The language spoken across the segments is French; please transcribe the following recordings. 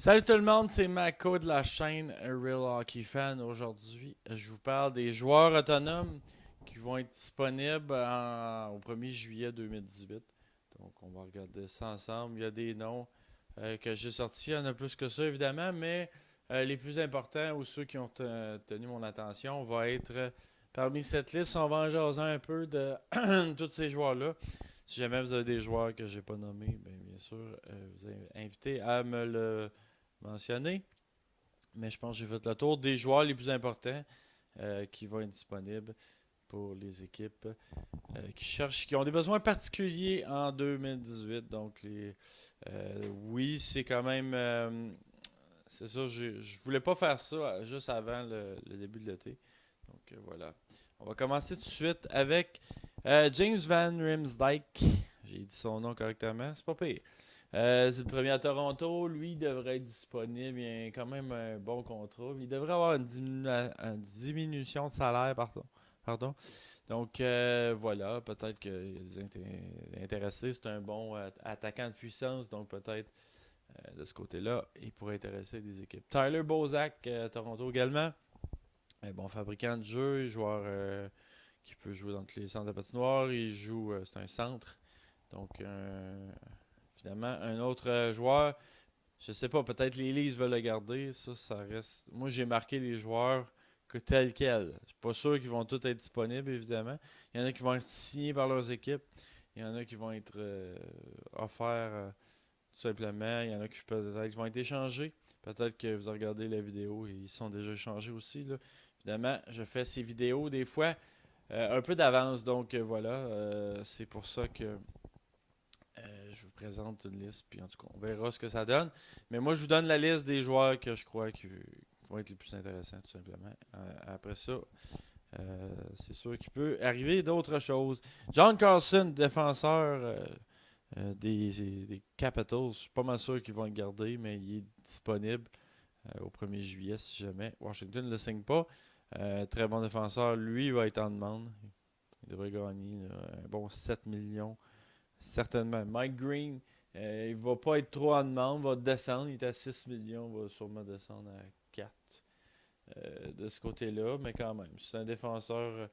Salut tout le monde, c'est Mako de la chaîne Real Hockey Fan. Aujourd'hui, je vous parle des joueurs autonomes qui vont être disponibles au 1er juillet 2018. Donc, on va regarder ça ensemble. Il y a des noms que j'ai sortis. Il y en a plus que ça, évidemment, mais les plus importants ou ceux qui ont tenu mon attention vont être parmi cette liste. On va en jaser un peu de tous ces joueurs-là. Si jamais vous avez des joueurs que je n'ai pas nommés, bien sûr, vous êtes invités à me le mentionné. Mais je pense que j'ai fait le tour des joueurs les plus importants qui vont être disponibles pour les équipes qui ont des besoins particuliers en 2018. Donc, oui, c'est quand même. C'est ça, je voulais pas faire ça juste avant le début de l'été. Donc, voilà. On va commencer tout de suite avec James Van Riemsdyk. J'ai dit son nom correctement, c'est pas pire. C'est le premier à Toronto. Lui, il devrait être disponible. Il a quand même un bon contrat. Il devrait avoir une diminution de salaire, pardon. Donc, voilà. Peut-être qu'il y a des intéressés. C'est un bon attaquant de puissance. Donc, peut-être de ce côté-là, il pourrait intéresser des équipes. Tyler Bozak, Toronto également. Un bon fabricant de jeu. Joueur qui peut jouer dans tous les centres de patinoire. Il joue, c'est un centre. Donc, finalement, un autre joueur, je sais pas, peut-être les Leafs veulent le garder. Ça reste. Moi, j'ai marqué les joueurs que tel quel. Je suis pas sûr qu'ils vont tous être disponibles, évidemment. Il y en a qui vont être signés par leurs équipes. Il y en a qui vont être offerts tout simplement. Il y en a qui peut-être qui vont être échangés. Peut-être que vous regardez la vidéo et ils sont déjà échangés aussi. Là. Évidemment, je fais ces vidéos des fois un peu d'avance. Donc voilà, c'est pour ça que je vous présente une liste, puis en tout cas, on verra ce que ça donne. Mais moi, je vous donne la liste des joueurs que je crois qui vont être les plus intéressants, tout simplement. Après ça, c'est sûr qu'il peut arriver d'autres choses. John Carlson, défenseur des Capitals, je suis pas mal sûr qu'ils vont le garder, mais il est disponible au 1er juillet si jamais Washington ne le signe pas. Très bon défenseur, lui, il va être en demande. Il devrait gagner un bon 7 millions. Certainement. Mike Green, il va pas être trop en demande, va descendre. Il est à 6 millions, va sûrement descendre à 4 de ce côté-là, mais quand même. C'est un défenseur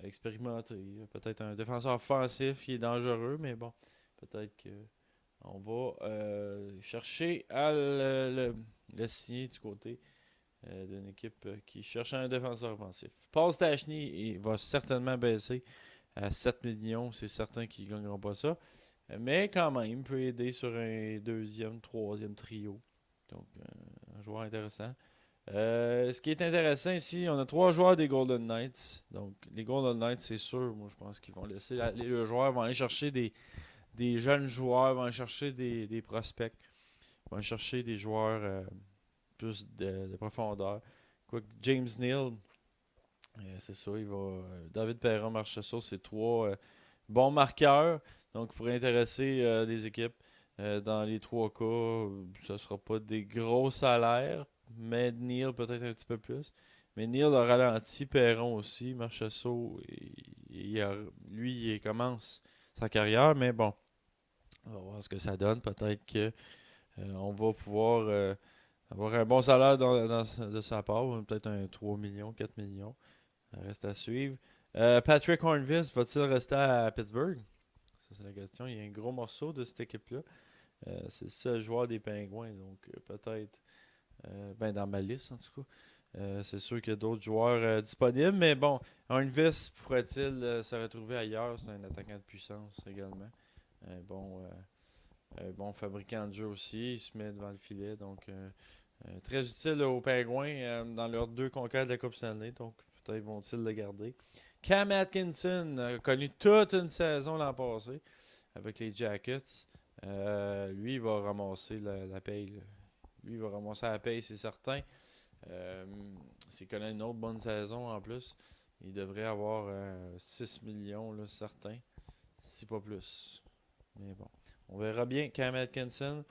expérimenté. Peut-être un défenseur offensif qui est dangereux, mais bon, peut-être que on va chercher à le signer du côté d'une équipe qui cherche un défenseur offensif. Paul Stachny il va certainement baisser à 7 millions. C'est certain qu'ils ne gagneront pas ça. Mais quand même, il peut aider sur un deuxième, troisième trio. Donc, un joueur intéressant. Ce qui est intéressant ici, on a trois joueurs des Golden Knights. Donc, les Golden Knights, c'est sûr, moi je pense qu'ils vont laisser les joueurs, vont aller chercher des jeunes joueurs, vont aller chercher des prospects, vont aller chercher des joueurs plus de profondeur. Quoi que James Neal, c'est ça, il va. David Perron, Marchessault, c'est trois bons marqueurs. Donc, pourrait intéresser des équipes. Dans les trois cas, ce ne sera pas des gros salaires, mais Neal peut-être un petit peu plus. Mais Neal a ralenti, Perron aussi, Marchessault, lui, il commence sa carrière, mais bon, on va voir ce que ça donne. Peut-être que on va pouvoir avoir un bon salaire de sa part, peut-être un 3 millions, 4 millions. Ça reste à suivre. Patrick Hornvis, va-t-il rester à Pittsburgh? Ça, c'est la question. Il y a un gros morceau de cette équipe-là. C'est le seul joueur des Pingouins, donc peut-être, ben dans ma liste en tout cas. C'est sûr qu'il y a d'autres joueurs disponibles, mais bon, Hornvis pourrait-il se retrouver ailleurs? C'est un attaquant de puissance également. Un bon fabricant de jeu aussi. Il se met devant le filet, donc très utile aux Pingouins dans leurs deux conquêtes de la Coupe Stanley, donc peut-être vont-ils le garder. Cam Atkinson a connu toute une saison l'an passé avec les Jackets. Lui, il va ramasser la paye. Là. Lui, il va ramasser la paye, c'est certain. Euh, S'il connaît une autre bonne saison en plus, il devrait avoir 6 millions, là, certain. Si pas plus. Mais bon, on verra bien Cam Atkinson.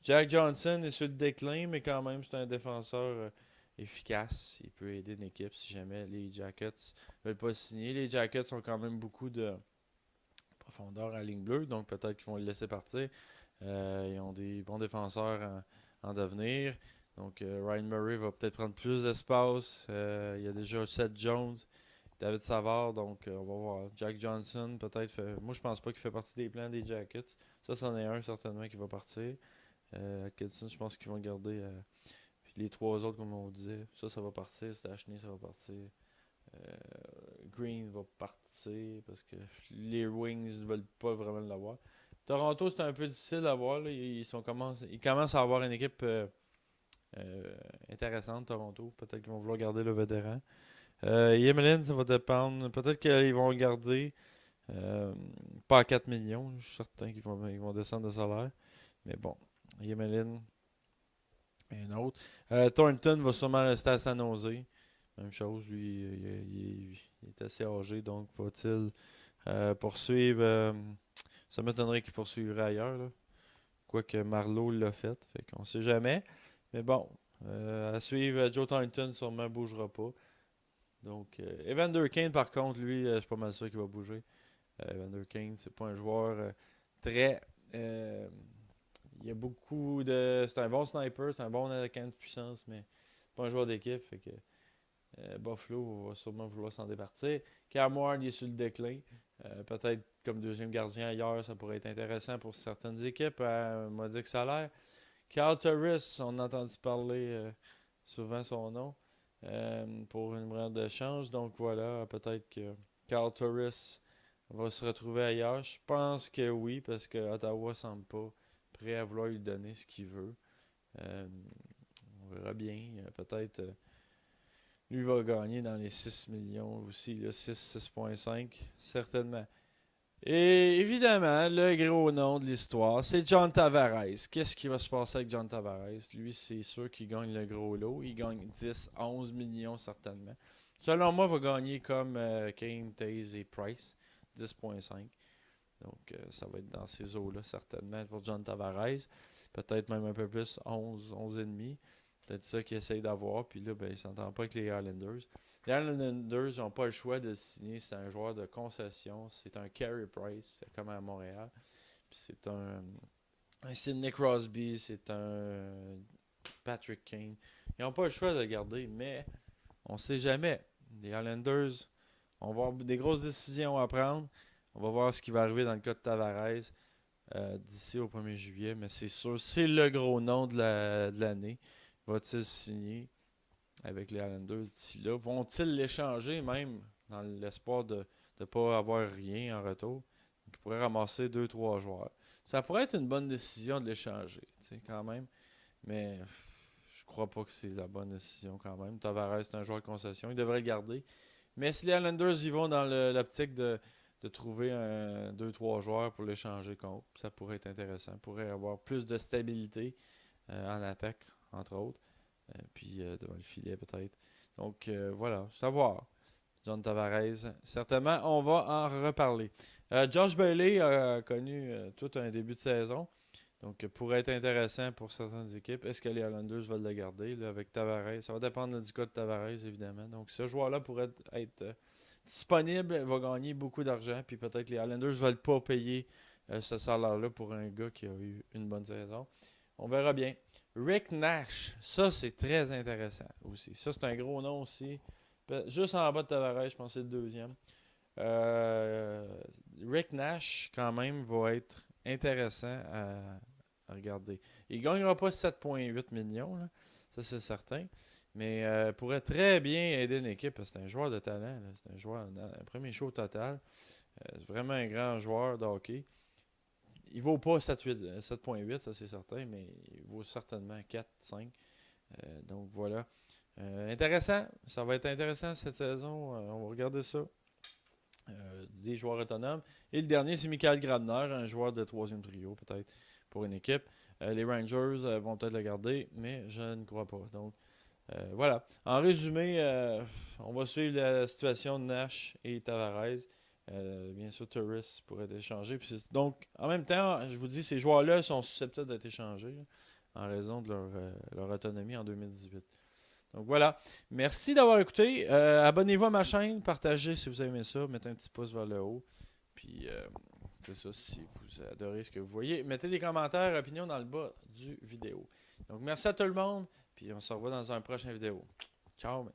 Jack Johnson est sur le déclin, mais quand même, c'est un défenseur efficace. Il peut aider une équipe si jamais les Jackets ne veulent pas signer. Les Jackets ont quand même beaucoup de profondeur en ligne bleue, donc peut-être qu'ils vont le laisser partir. Ils ont des bons défenseurs en devenir. Donc, Ryan Murray va peut-être prendre plus d'espace. Il y a déjà Seth Jones, David Savard, donc on va voir. Jack Johnson, peut-être. Moi, je pense pas qu'il fait partie des plans des Jackets. Ça, c'en est un certainement qui va partir. Atkinson, je pense qu'ils vont garder. Puis les trois autres, comme on disait, ça va partir. Stachny, ça va partir. Euh, Green va partir parce que les Wings ne veulent pas vraiment l'avoir. Toronto, c'est un peu difficile à voir. Là. Ils commencent à avoir une équipe intéressante, Toronto. Peut-être qu'ils vont vouloir garder le vétéran. Yemelin, ça va dépendre. Peut-être qu'ils vont le garder. Pas à 4 millions. Je suis certain qu'ils vont descendre de salaire. Mais bon, Yemelin, un autre. Thornton va sûrement rester à San Jose. Même chose, lui, il est assez âgé, donc va-t-il poursuivre. Ça m'étonnerait qu'il poursuivrait ailleurs. Là. Quoique Marlowe l'a fait qu'on sait jamais. Mais bon, à suivre, Joe Thornton sûrement ne bougera pas. Donc, Evander Kane, par contre, lui, je suis pas mal sûr qu'il va bouger. Evander Kane, c'est pas un joueur très. euh, il y a beaucoup de. C'est un bon sniper, c'est un bon attaquant de puissance, mais c'est pas un joueur d'équipe. Fait que Buffalo va sûrement vouloir s'en départir. Cam Ward il est sur le déclin. Peut-être comme deuxième gardien ailleurs, ça pourrait être intéressant pour certaines équipes à modique salaire. Carl Turris, on a entendu parler souvent son nom pour une brève d'échange. Donc voilà, peut-être que Carl Turris va se retrouver ailleurs. Je pense que oui, parce que Ottawa ne semble pas prêt à vouloir lui donner ce qu'il veut. Euh, on verra bien. Peut-être lui va gagner dans les 6 millions aussi, là, 6,5 certainement. Et évidemment, le gros nom de l'histoire, c'est John Tavares. Qu'est-ce qui va se passer avec John Tavares? Lui, c'est sûr qu'il gagne le gros lot. Il gagne 10, 11 millions certainement. Selon moi, il va gagner comme Kane, Taze et Price, 10,5. Donc, ça va être dans ces eaux-là certainement pour John Tavares. Peut-être même un peu plus, 11, 11,5. Peut-être ça qu'il essaye d'avoir. Puis là, ben, il ne s'entend pas avec les Islanders. Les Islanders n'ont pas le choix de le signer. C'est un joueur de concession. C'est un Carey Price, comme à Montréal. Puis c'est un Sidney Crosby. C'est un Patrick Kane. Ils n'ont pas le choix de le garder, mais on ne sait jamais. Les Islanders vont avoir des grosses décisions à prendre. On va voir ce qui va arriver dans le cas de Tavares d'ici au 1er juillet. Mais c'est sûr, c'est le gros nom de l'année. Va-t-il signer avec les Islanders d'ici là? Vont-ils l'échanger même dans l'espoir de ne pas avoir rien en retour? Donc, ils pourraient ramasser deux trois joueurs. Ça pourrait être une bonne décision de l'échanger, quand même. Mais je crois pas que c'est la bonne décision quand même. Tavares, c'est un joueur de concession. Il devrait le garder. Mais si les Islanders y vont dans l'optique de trouver deux trois joueurs pour l'échanger contre, ça pourrait être intéressant. Il pourrait avoir plus de stabilité en attaque, entre autres. Puis devant le filet peut-être. Donc voilà, savoir. John Tavares, certainement, on va en reparler. Josh Bailey a connu tout un début de saison. Donc, pourrait être intéressant pour certaines équipes. Est-ce que les Islanders veulent le garder là, avec Tavares? Ça va dépendre du cas de Tavares, évidemment. Donc, ce joueur-là pourrait être disponible, va gagner beaucoup d'argent. Puis peut-être que les Islanders ne veulent pas payer ce salaire-là pour un gars qui a eu une bonne saison. On verra bien. Rick Nash, ça c'est très intéressant aussi. Ça c'est un gros nom aussi. Juste en bas de Tavares, je pense que c'est le deuxième. Euh, Rick Nash, quand même, va être intéressant à regarder. Il ne gagnera pas 7,8 millions, là. Ça c'est certain. Mais pourrait très bien aider une équipe parce que c'est un joueur de talent. Là. C'est un joueur, un premier show total. C'est vraiment un grand joueur de hockey. Il vaut pas 7,8, ça c'est certain, mais il vaut certainement 4, 5. Donc voilà. Intéressant. Ça va être intéressant cette saison. On va regarder ça. Des joueurs autonomes. Et le dernier, c'est Michael Grabner, un joueur de troisième trio, peut-être, pour une équipe. Les Rangers vont peut-être le garder, mais je ne crois pas. Donc, voilà. En résumé, on va suivre la situation de Nash et Tavares. Bien sûr, Turris pourrait être échangé. Donc, en même temps, je vous dis, ces joueurs-là sont susceptibles d'être échangés là, en raison de leur autonomie en 2018. Donc voilà. Merci d'avoir écouté. Abonnez-vous à ma chaîne, partagez si vous aimez ça, mettez un petit pouce vers le haut. Puis c'est ça, si vous adorez ce que vous voyez, mettez des commentaires, opinions dans le bas du vidéo. Donc, merci à tout le monde. Puis on se revoit dans un prochain vidéo. Ciao.